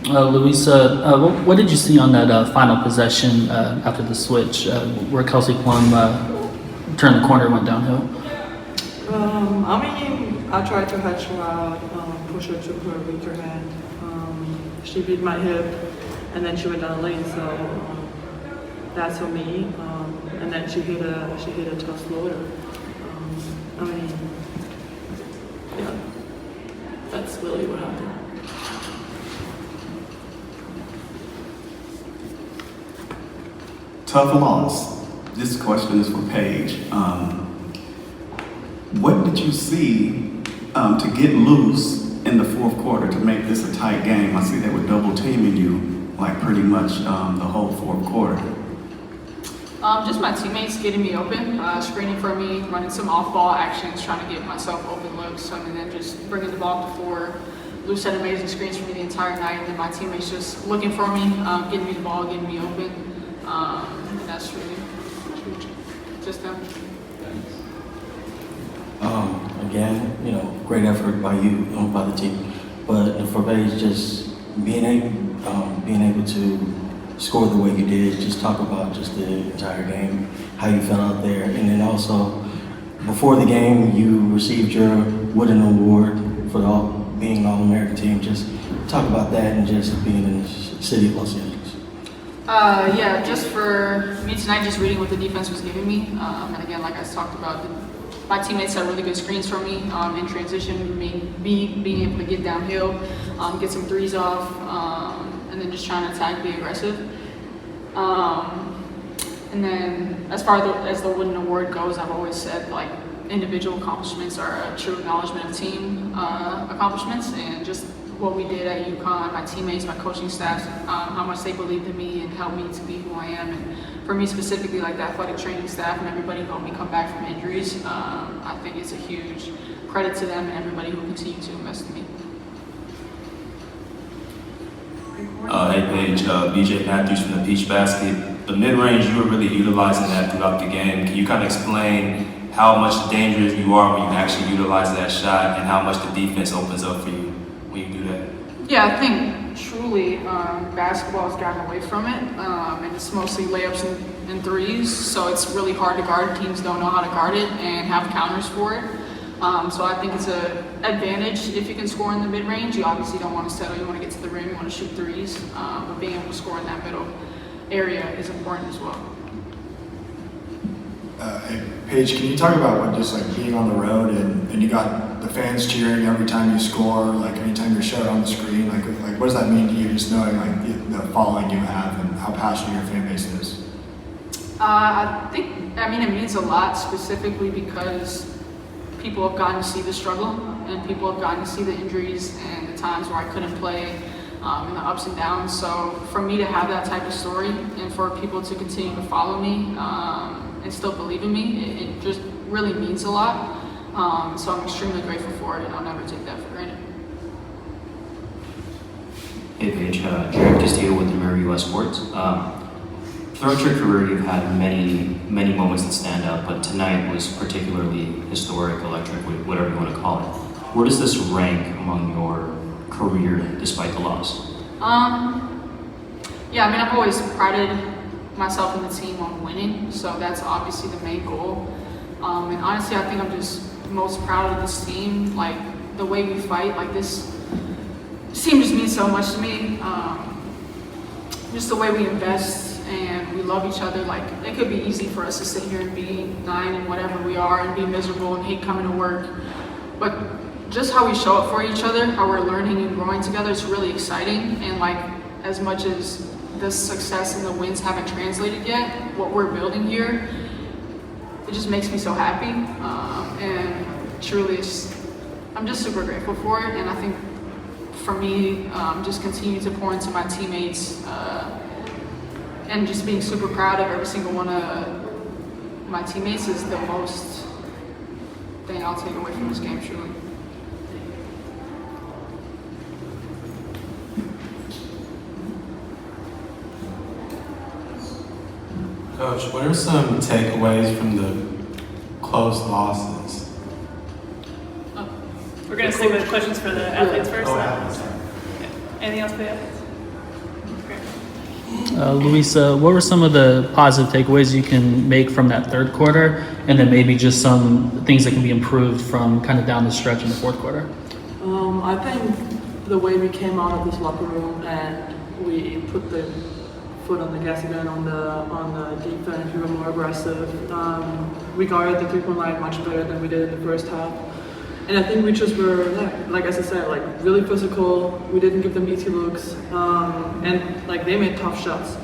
Luisa, what did you see on that final possession after the switch where Kelsey Plum turned the corner and went downhill? I tried to hedge her out, push her to her weaker hand. She beat my hip, and then she went down the lane, so that's for me. And then she hit a tough floater. Yeah, that's really what happened. Tough loss. This question is for Paige. What did you see to get loose in the fourth quarter to make this a tight game? I see they were double teaming you like pretty much the whole fourth quarter. Just my teammates getting me open, screening for me, running some off-ball actions, trying to get myself open looks, and then just bringing the ball up to four. Luisa had amazing screens for me the entire night, and then my teammates just looking for me, getting me the ball, getting me open. And that's really just them. Again, great effort by you, by the team. But for Paige, just being able to score the way you did, just talk about just the entire game, how you felt out there, and then also before the game, you received your Wooden Award for being an All-American team. Just talk about that and just being in the city of Los Angeles. Yeah, just for me tonight, just reading what the defense was giving me, and again, like I talked about, my teammates had really good screens for me in transition, being able to get downhill, get some threes off, and then just trying to attack, be aggressive. And then as far as the Wooden Award goes, I've always said like individual accomplishments are a true acknowledgement of team accomplishments, and just what we did at UConn, my teammates, my coaching staff, how much they believed in me and helped me to be who I am. And for me specifically, like the athletic training staff and everybody who helped me come back from injuries, I think it's a huge credit to them and everybody who continue to invest in me. Hey Paige, BJ Matthews from the Peach Basket. The mid-range, you were really utilizing that throughout the game. Can you kind of explain how much dangerous you are when you actually utilize that shot and how much the defense opens up for you when you do that? Yeah, I think truly basketball has gotten away from it, and it's mostly layups and threes, so it's really hard to guard. Teams don't know how to guard it and have counters for it. So I think it's an advantage if you can score in the mid-range. You obviously don't want to settle, you want to get to the rim, you want to shoot threes, but being able to score in that middle area is important as well. Hey, Paige, can you talk about what just like being on the road and you got the fans cheering every time you score, like anytime you're showed on the screen, like what does that mean to you, just knowing like the following you have and how passionate your fan base is? It means a lot, specifically because people have gotten to see the struggle and people have gotten to see the injuries and the times where I couldn't play and the ups and downs. So for me to have that type of story and for people to continue to follow me and still believe in me, it just really means a lot. So I'm extremely grateful for it, and I'll never take that for granted. Hey Paige, Jared Castillo with American US Sports. Throughout your career, you've had many moments that stand out, but tonight was particularly historic, electric, whatever you want to call it. Where does this rank among your career, despite the loss? I've always prided myself and the team on winning, so that's obviously the main goal. And honestly, I think I'm just most proud of this team. Like the way we fight, like this team just means so much to me. Just the way we invest and we love each other. Like it could be easy for us to sit here and be 9 and whatever we are and be miserable and hate coming to work, but just how we show up for each other, how we're learning and growing together, it's really exciting. And like as much as the success and the wins haven't translated yet, what we're building here, it just makes me so happy. And truly, I'm just super grateful for it. And I think for me, just continue to pour into my teammates and just being super proud of every single one of my teammates is the most thing I'll take away from this game, truly. Coach, what are some takeaways from the close losses? We're going to stick with questions for the athletes first. Oh, athletes. Anything else for the athletes? Luisa, what were some of the positive takeaways you can make from that third quarter, and then maybe just some things that can be improved from kind of down the stretch in the fourth quarter? I think the way we came out of this locker room and we put the foot on the gas again on the defense. We were more aggressive. We guarded the three-point line much better than we did in the first half. And I think we just were, like as I said, like really physical. We didn't give them easy looks, and like they made tough shots.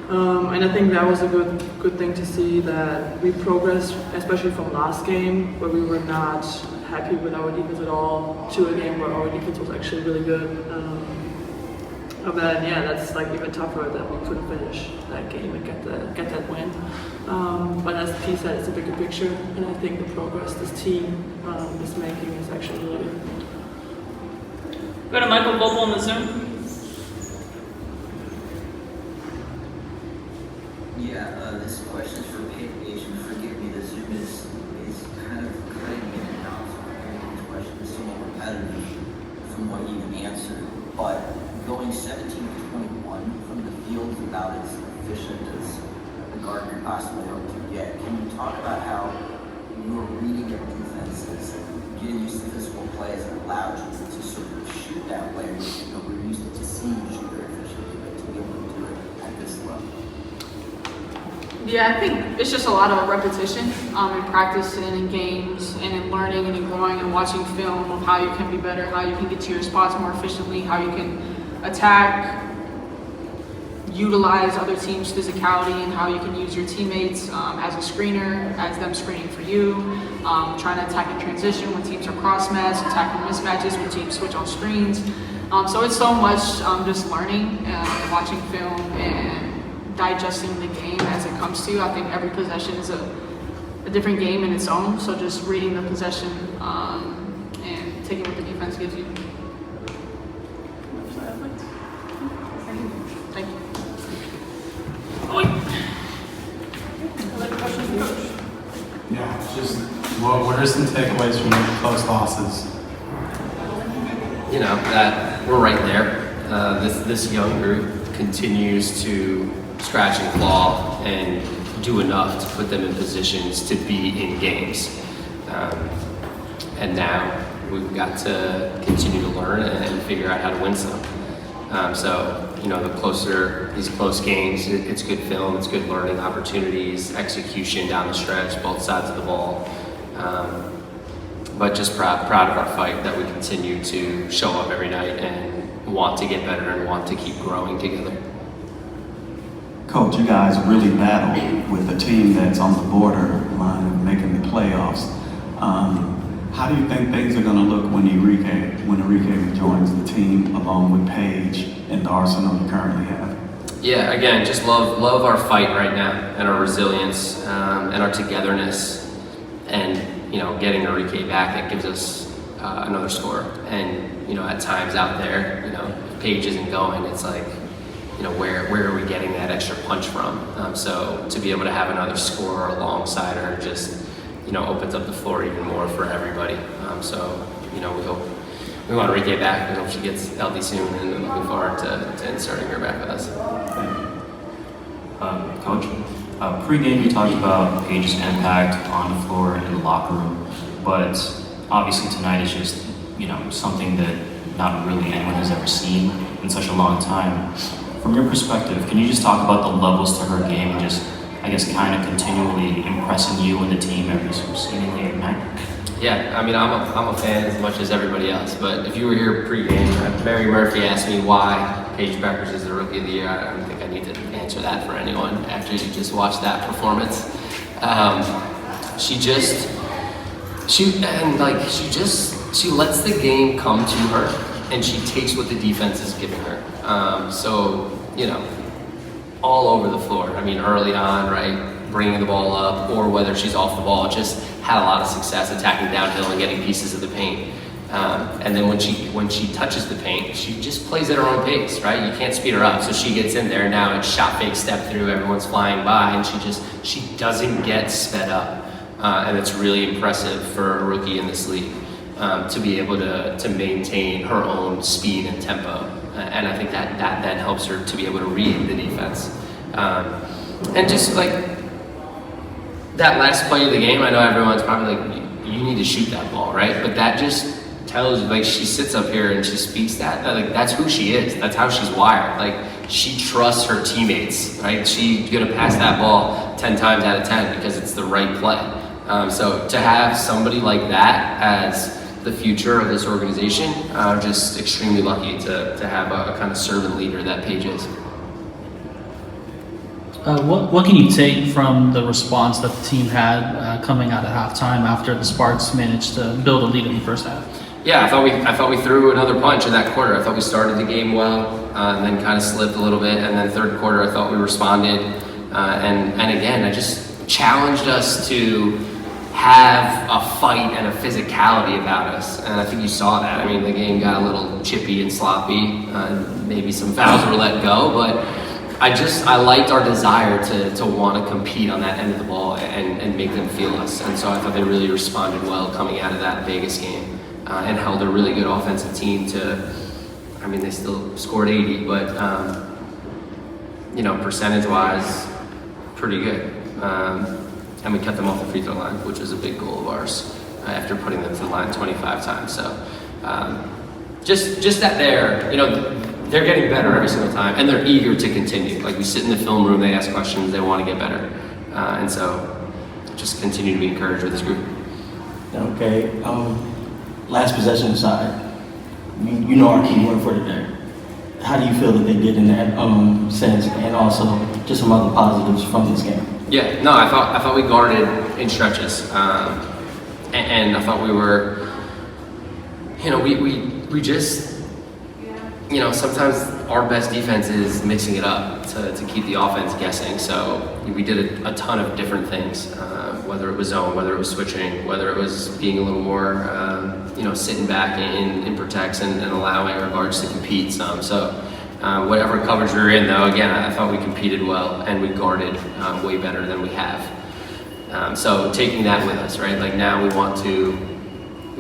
And I think that was a good thing to see, that we progressed, especially from last game where we were not happy with our defense at all, to a game where our defense was actually really good. But yeah, that's like even tougher that we couldn't finish that game and get that win. But as P said, it's a bigger picture, and I think the progress this team is making is actually really good. Go to Michael Vogel on the Zoom. Yeah, this question is for Paige, and forgive me, the Zoom is kind of cutting in and out, so this question is somewhat repetitive from what you even answered. But going 17 to 21 from the field is about as efficient as the guard could possibly hope to get. Can you talk about how your reading of defenses and getting used to physical plays allowed you to sort of shoot that way? You know, we're used to seeing you shoot very efficiently, but to be able to do it at this level. Yeah, I think it's just a lot of repetition in practice and in games and in learning and in growing and watching film of how you can be better, how you can get to your spots more efficiently, how you can attack, utilize other teams' physicality, and how you can use your teammates as a screener, as them screening for you, trying to attack in transition when teams are cross-matched, attacking mismatches when teams switch on screens. So it's so much just learning and watching film and digesting the game as it comes to you. I think every possession is a different game in its own, so just reading the possession and taking what the defense gives you. Thank you. Other questions for Coach? Yeah, just what are some takeaways from the close losses? You know, that we're right there. This young group continues to scratch and claw and do enough to put them in positions to be in games. And now we've got to continue to learn and figure out how to win some. So, you know, the closer these close games, it's good film, it's good learning opportunities, execution down the stretch, both sides of the ball. But just proud of our fight that we continue to show up every night and want to get better and want to keep growing together. Coach, you guys really battle with a team that's on the borderline of making the playoffs. How do you think things are going to look when Enrique joins the team along with Paige and the arsenal you currently have? Yeah, again, just love our fight right now and our resilience and our togetherness, and you know, getting Enrique back, that gives us another score. And you know, at times out there, you know, if Paige isn't going, it's like, you know, where are we getting that extra punch from? So to be able to have another scorer alongside her just, you know, opens up the floor even more for everybody. So, you know, we want Enrique back. We hope she gets healthy soon, and looking forward to inserting her back with us. Coach, pre-game you talked about Paige's impact on the floor and in the locker room, but obviously tonight is just, you know, something that not really anyone has ever seen in such a long time. From your perspective, can you just talk about the levels to her game and just, I guess, kind of continually impressing you and the team every seemingly every night? Yeah, I mean, I'm a fan as much as everybody else, but if you were here pre-game, Mary Murphy asked me why Paige Bueckers is the Rookie of the Year. I don't think I need to answer that for anyone after you just watched that performance. She lets the game come to her, and she takes what the defense is giving her. So, you know, all over the floor. I mean, early on, right, bringing the ball up, or whether she's off the ball, just had a lot of success attacking downhill and getting pieces of the paint. And then when she touches the paint, she just plays at her own pace, right? You can't speed her up. So she gets in there, now it's shot fake, step through, everyone's flying by, and she doesn't get sped up. And it's really impressive for a rookie in this league to be able to maintain her own speed and tempo. and I think that then helps her to be able to read the defense. And just like that last play of the game, I know everyone's probably like, you need to shoot that ball, right? But that just tells you, like, she sits up here and she speaks that, like, that's who she is. That's how she's wired. Like, she trusts her teammates, right? She's gonna pass that ball 10 times out of 10 because it's the right play. So to have somebody like that as the future of this organization, I'm just extremely lucky to have a kind of servant leader that Paige is. What can you take from the response that the team had coming out at halftime after the Sparks managed to build a lead in the first half? Yeah, I thought we threw another punch in that quarter. I thought we started the game well, and then kind of slipped a little bit. And then third quarter, I thought we responded. And again, I just challenged us to have a fight and a physicality about us. And I think you saw that. I mean, the game got a little chippy and sloppy. Maybe some fouls were let go, but I liked our desire to want to compete on that end of the ball and make them feel us. And so I thought they really responded well coming out of that Vegas game. And held a really good offensive team to, I mean, they still scored 80, but, percentage-wise, pretty good. And we kept them off the free throw line, which was a big goal of ours after putting them to the line 25 times. So just that they're getting better every single time, and they're eager to continue. Like, we sit in the film room, they ask questions, they want to get better. And so just continue to be encouraged with this group. Okay. Last possession aside, you know our key word for today. How do you feel that they did in that sense, and also just some other positives from this game? Yeah, no, I thought we guarded in stretches, and I thought we were, we just, sometimes our best defense is mixing it up to keep the offense guessing. So we did a ton of different things, whether it was zone, whether it was switching, whether it was being a little more, sitting back in protects and allowing our guards to compete some. So whatever coverage we were in, though, again, I thought we competed well and we guarded way better than we have. So taking that with us, right? Like, now we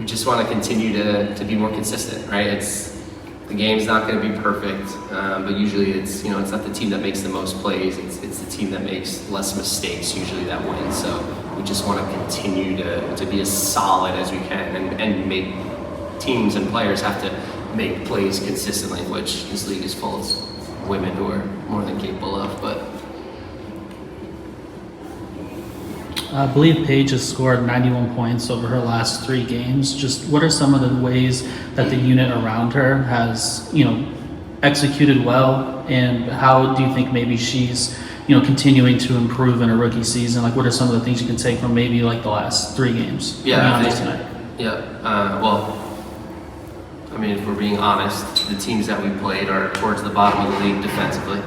just want to continue to be more consistent, right? The game's not going to be perfect, but usually it's not the team that makes the most plays. It's the team that makes less mistakes usually that wins. So we just want to continue to be as solid as we can and make teams and players have to make plays consistently, which this league is full of women who are more than capable of. But I believe Paige has scored 91 points over her last 3 games. Just what are some of the ways that the unit around her has, executed well, and how do you think maybe she's, continuing to improve in a rookie season? Like, what are some of the things you can take from maybe like the last 3 games? Yeah, I think, tonight. well, I mean, if we're being honest, the teams that we played are towards the bottom of the league defensively.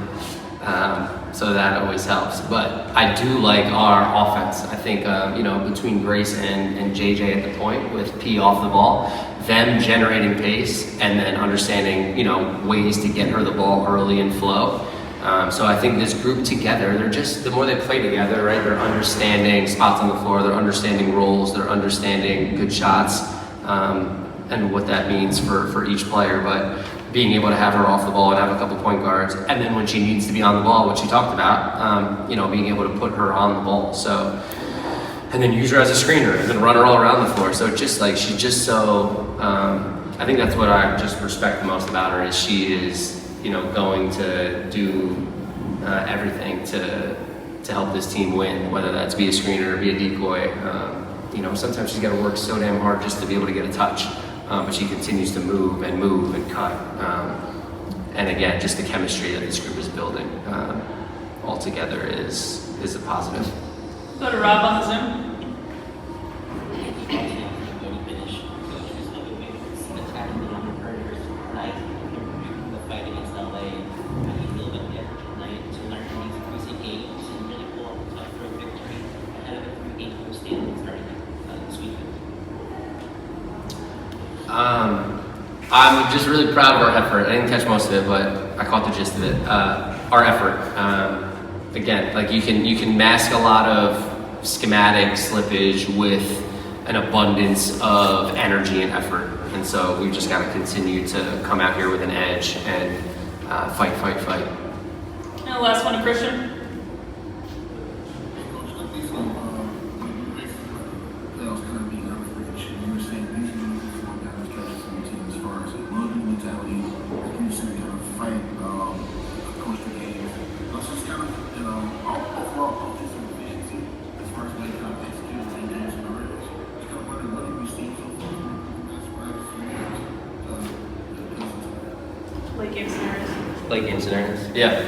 So that always helps. But I do like our offense. I think, between Grace and JJ at the point with P off the ball, them generating pace and then understanding, ways to get her the ball early and flow. So I think this group together, the more they play together, right, they're understanding spots on the floor, they're understanding roles, they're understanding good shots, and what that means for each player. But being able to have her off the ball and have a couple point guards, and then when she needs to be on the ball, what she talked about, being able to put her on the ball. So, and then use her as a screener and then run her all around the floor. So just like, she's just so, I think that's what I just respect the most about her, is she is, going to do everything to help this team win, whether that's be a screener or be a decoy. Sometimes she's got to work so damn hard just to be able to get a touch. But she continues to move and cut. And again, just the chemistry that this group is building all together is a positive. Go to Rob on the Zoom. I'm just really proud of our effort. I didn't catch most of it, but I caught the gist of it. Our effort. Again, like, you can mask a lot of schematic slippage with an abundance of energy and effort. And so we've just got to continue to come out here with an edge and fight. And the last one to Christian. Late game scenarios. Late game scenarios. Yeah.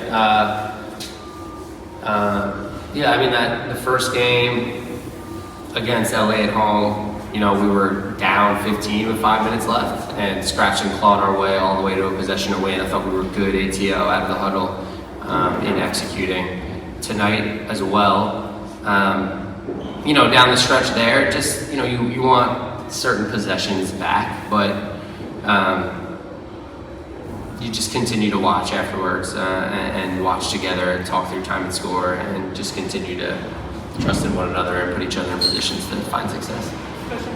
Yeah, I mean, that the first game against LA at home, you know, we were down 15 with 5 minutes left and scratched and clawed our way all the way to a possession to win. I thought we were good ATO out of the huddle in executing. Tonight as well, you know, down the stretch there, just, you know, you want certain possessions back, but you just continue to watch afterwards and watch together and talk through time and score and just continue to trust in one another and put each other in positions to find success. Christian.